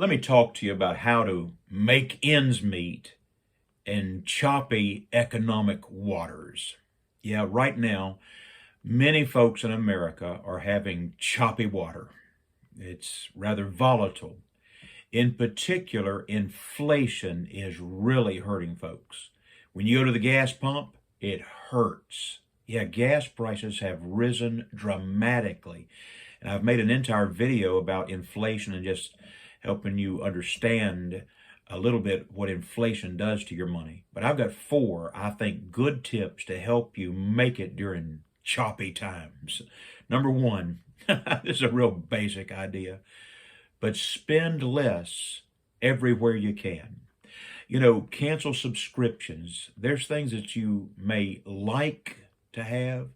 Let me talk to you about how to make ends meet in choppy economic waters. Yeah, right now, many folks in America are having choppy water. It's rather volatile. In particular, inflation is really hurting folks. When you go to the gas pump, it hurts. Yeah, gas prices have risen dramatically. And I've made an entire video about inflation and just helping you understand a little bit what inflation does to your money. But I've got four, I think, good tips to help you make it during choppy times. Number one, this is a real basic idea, but spend less everywhere you can. Cancel subscriptions. There's things that you may like to have,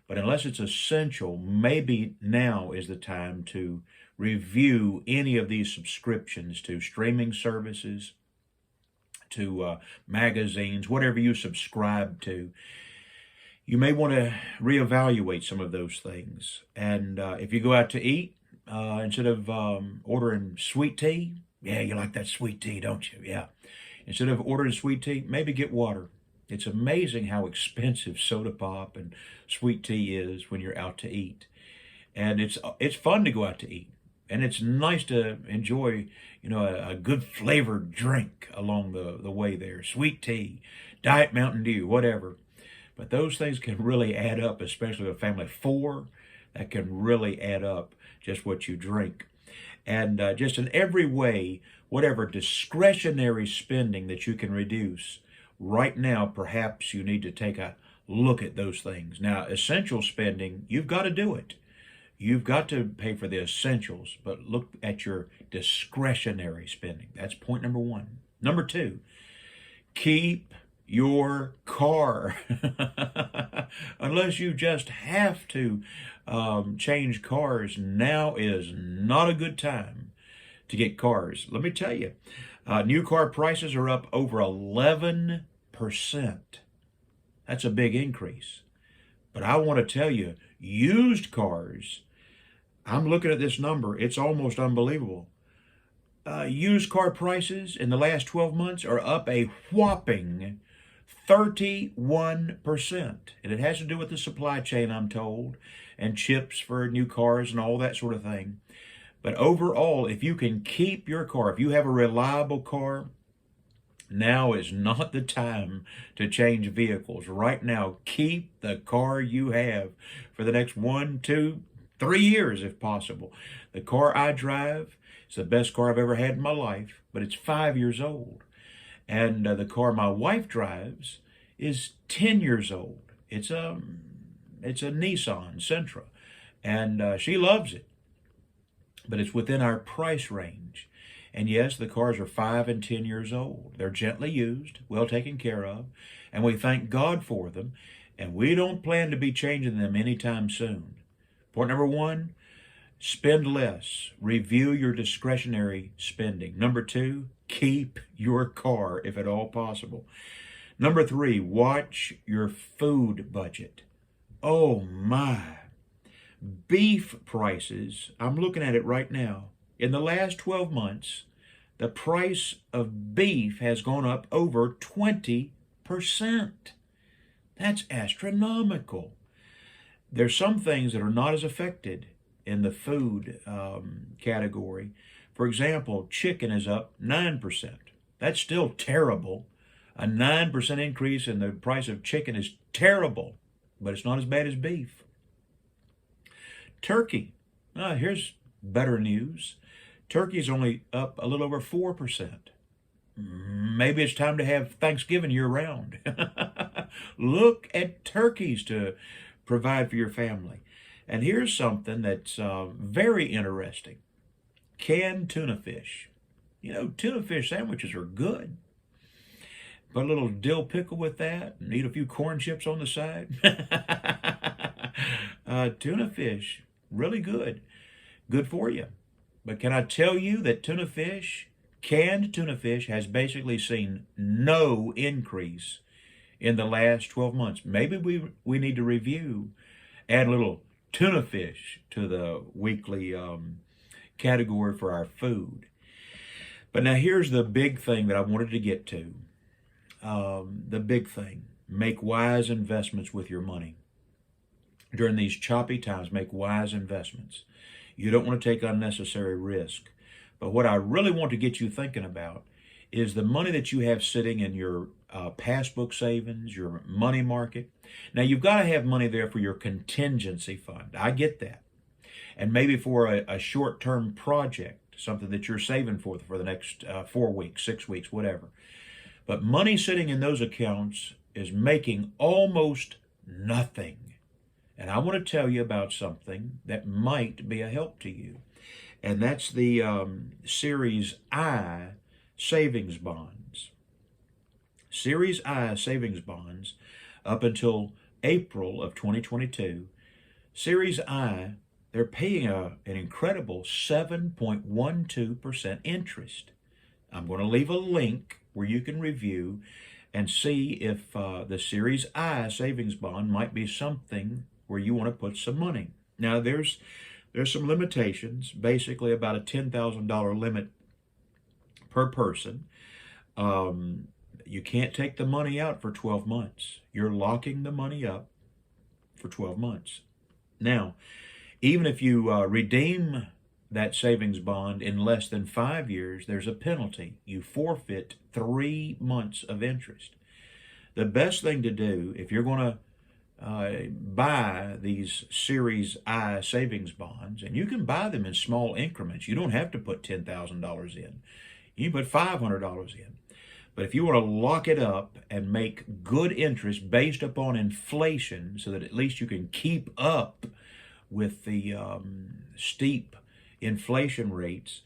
but unless it's essential, maybe now is the time to review any of these subscriptions to streaming services, to magazines, whatever you subscribe to. You may want to reevaluate some of those things. And if you go out to eat, instead of ordering sweet tea, yeah, you like that sweet tea, don't you? Yeah. Instead of ordering sweet tea, maybe get water. It's amazing how expensive soda pop and sweet tea is when you're out to eat. And it's fun to go out to eat. And it's nice to enjoy, a good flavored drink along the way there. Sweet tea, Diet Mountain Dew, whatever. But those things can really add up, especially with a family of four. That can really add up just what you drink. And just in every way, whatever discretionary spending that you can reduce, right now, perhaps you need to take a look at those things. Now, essential spending, you've got to do it. You've got to pay for the essentials, but look at your discretionary spending. That's point number one. Number two, keep your car. Unless you just have to change cars, now is not a good time to get cars. Let me tell you, new car prices are up over 11%. That's a big increase. But I want to tell you, used cars, I'm looking at this number, it's almost unbelievable. Used car prices in the last 12 months are up a whopping 31%. And it has to do with the supply chain, I'm told, and chips for new cars and all that sort of thing. But overall, if you can keep your car, if you have a reliable car, now is not the time to change vehicles. Right now, keep the car you have for the next 1, 2, 3 years if possible. The car I drive is the best car I've ever had in my life, but it's 5 years old. And the car my wife drives is 10 years old. It's a Nissan Sentra, and she loves it. But it's within our price range. And yes, the cars are 5 and 10 years old. They're gently used, well taken care of, and we thank God for them, and we don't plan to be changing them anytime soon. Point number one, spend less. Review your discretionary spending. Number two, keep your car if at all possible. Number three, watch your food budget. Oh my. Beef prices, I'm looking at it right now. In the last 12 months, the price of beef has gone up over 20%. That's astronomical. There's some things that are not as affected in the food category. For example, chicken is up 9%. That's still terrible. A 9% increase in the price of chicken is terrible, but it's not as bad as beef. Turkey. Here's better news. Turkey's only up a little over 4%. Maybe it's time to have Thanksgiving year-round. Look at turkeys to provide for your family. And here's something that's very interesting. Canned tuna fish. Tuna fish sandwiches are good. Put a little dill pickle with that and eat a few corn chips on the side. Tuna fish, really good. Good for you. But can I tell you that canned tuna fish, has basically seen no increase in the last 12 months. Maybe we need to review, add a little tuna fish to the weekly category for our food. But now here's the big thing that I wanted to get to. The big thing. Make wise investments with your money. During these choppy times, make wise investments. You don't want to take unnecessary risk. But what I really want to get you thinking about is the money that you have sitting in your passbook savings, your money market. Now, you've got to have money there for your contingency fund. I get that. And maybe for a short-term project, something that you're saving for the next 4 weeks, 6 weeks, whatever. But money sitting in those accounts is making almost nothing. And I want to tell you about something that might be a help to you. And that's the Series I savings bonds. Series I savings bonds up until April of 2022. Series I, they're paying an incredible 7.12% interest. I'm going to leave a link where you can review and see if the Series I savings bond might be something where you want to put some money. Now, there's some limitations, basically about a $10,000 limit per person. You can't take the money out for 12 months. You're locking the money up for 12 months. Now, even if you redeem that savings bond in less than 5 years, there's a penalty. You forfeit 3 months of interest. The best thing to do if you're going to buy these Series I savings bonds, and you can buy them in small increments. You don't have to put $10,000 in. You can put $500 in. But if you want to lock it up and make good interest based upon inflation so that at least you can keep up with the steep inflation rates,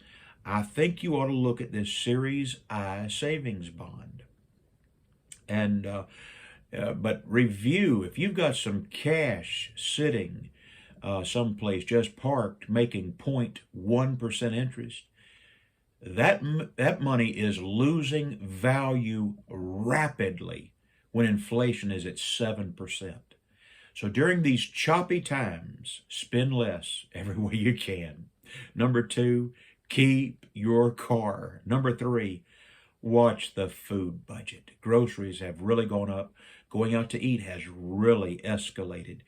I think you ought to look at this Series I savings bond. And but review, if you've got some cash sitting someplace just parked making 0.1% interest, that money is losing value rapidly when inflation is at 7%. So during these choppy times, spend less every way you can. Number 2, keep your car. Number 3, watch the food budget. Groceries have really gone up. Going out to eat has really escalated.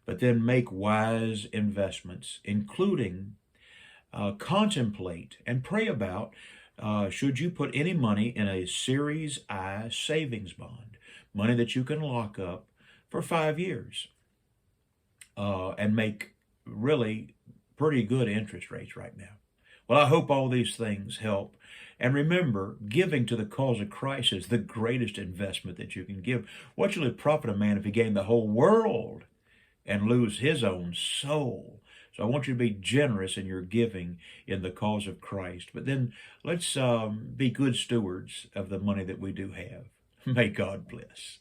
But then make wise investments, including contemplate and pray about should you put any money in a Series I savings bond, money that you can lock up for 5 years and make really pretty good interest rates right now. Well, I hope all these things help. And remember, giving to the cause of Christ is the greatest investment that you can give. What shall it profit a man if he gain the whole world and lose his own soul? So I want you to be generous in your giving in the cause of Christ. But then let's be good stewards of the money that we do have. May God bless.